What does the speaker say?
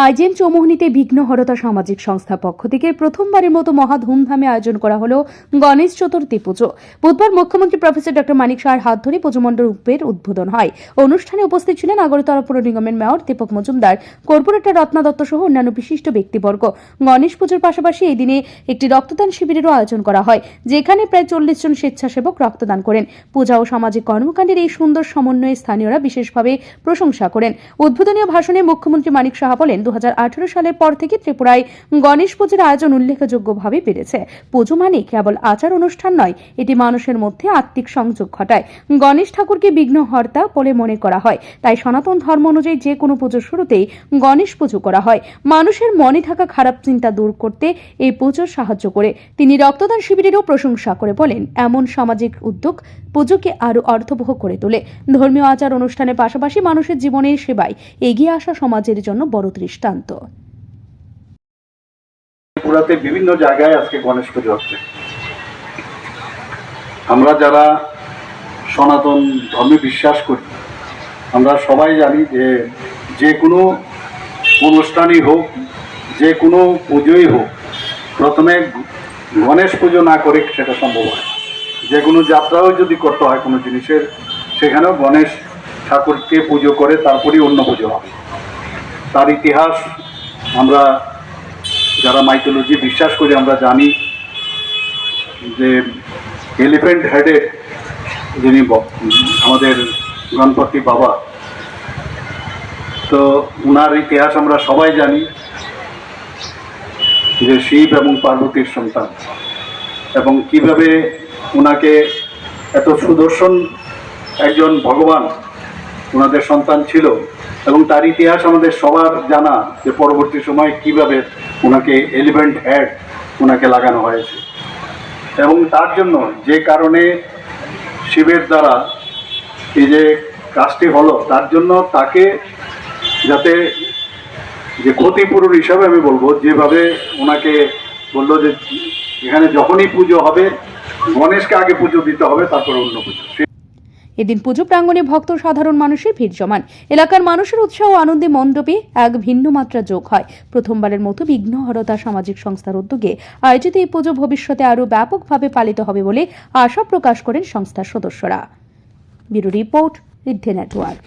IgM চৌমুহনীতে বিঘ্নহরতা সামাজিক সংস্থার পক্ষ থেকে প্রথমবারের মতো মহা ধুমধামে আয়োজন করা হল গণেশ চতুর্থী পুজো। বুধবার মুখ্যমন্ত্রী প্রফেসর ডক্টর মানিক সাহার হাত ধরে পুজো মণ্ডপের উদ্বোধন হয়। অনুষ্ঠানে উপস্থিত ছিলেন আগরতলা পৌর নিগমের মেয়র দীপক মজুমদার, কর্পোরেটর রত্না দত্ত সহ অন্যান্য বিশিষ্ট ব্যক্তিবর্গ। গণেশ পুজোর পাশাপাশি এই দিনে একটি রক্তদান শিবিরেরও আয়োজন করা হয়, যেখানে প্রায় 40 জন স্বেচ্ছাসেবক রক্তদান করেন। পূজা ও সামাজিক কর্মকাণ্ডের এই সুন্দর সমন্বয়ে স্থানীয়রা বিশেষভাবে প্রশংসা করেন। উদ্বোধনীয় ভাষণে মুখ্যমন্ত্রী মানিক সাহা বলেন, 2018 সালের পর থেকে ত্রিপুরায় গণেশ পুজোর আয়োজন উল্লেখযোগ্যভাবে বেড়েছে। পুজো মানে কেবল আচার অনুষ্ঠান নয়, এটি মানুষের মধ্যে আত্মিক সংযোগ ঘটায়। গণেশ ঠাকুরকে বিঘ্নহর্তা বলে মনে করা হয়, তাই সনাতন ধর্ম অনুযায়ী যে কোনো পুজোর শুরুতেই গণেশ পুজো করা হয়। মানুষের মনে থাকা খারাপ চিন্তা দূর করতে এই পুজো সাহায্য করে। তিনি রক্তদান শিবিরেরও প্রশংসা করে বলেন, এমন সামাজিক উদ্যোগ পুজোকে আরো অর্থবহ করে তোলে। ধর্মীয় আচার অনুষ্ঠানের পাশাপাশি মানুষের জীবনের সেবায় এগিয়ে আসা সমাজের জন্য বড় দৃষ্টান্ত। ত্রিপুরাতে বিভিন্ন জায়গায় আজকে গণেশ পুজো হচ্ছে। আমরা যারা সনাতন ধর্মে বিশ্বাস করি, আমরা সবাই জানি যে কোনো অনুষ্ঠানই হোক, যে কোনো পুজোই হোক, প্রথমে গণেশ পুজো না করে সেটা সম্ভব হয়। যে কোনো যাত্রাও যদি করতে হয় কোনো জিনিসের, সেখানেও গণেশ ঠাকুরকে পুজো করে তারপরেই অন্য পুজো হবে। তার ইতিহাস আমরা যারা মাইথোলজি বিশ্বাস করি আমরা জানি যে এলিফ্যান্ট হেডে যিনি আমাদের গণপতি বাবা, তো ওনার ইতিহাস আমরা সবাই জানি যে শিব এবং পার্বতীর সন্তান, এবং কিভাবে ওনাকে এত সুদর্শন একজন ভগবান ওনাদের সন্তান ছিল, এবং তার ইতিহাস আমাদের সবার জানা যে পরবর্তী সময় কিভাবে ওনাকে এলিফ্যান্ট হেড ওনাকে লাগানো হয়েছে। এবং তার জন্য যে কারণে শিবের দ্বারা এই যে কাজটি হলো, তার জন্য তাকে যাতে যে ক্ষতিপূরণ হিসাবে আমি বলবো, যেভাবে ওনাকে বললো যে এখানে যখনই পুজো হবে গণেশকে আগে পুজো দিতে হবে, তারপরে অন্য পুজো। এদিন পুজো প্রাঙ্গণে ভক্ত সাধারণ মানুষের ভিড় জমান। এলাকার মানুষের উৎসাহ ও আনন্দে মণ্ডপে এক ভিন্ন মাত্রা যোগ হয়। প্রথমবারের মতো বিঘ্নহরতা সামাজিক সংস্থার উদ্যোগে আয়োজিত এই পুজো ভবিষ্যতে আরও ব্যাপকভাবে পালিত হবে বলে আশা প্রকাশ করেন সংস্থার সদস্যরা। ব্যুরো রিপোর্ট, ঋদ্ধি নেটওয়ার্ক।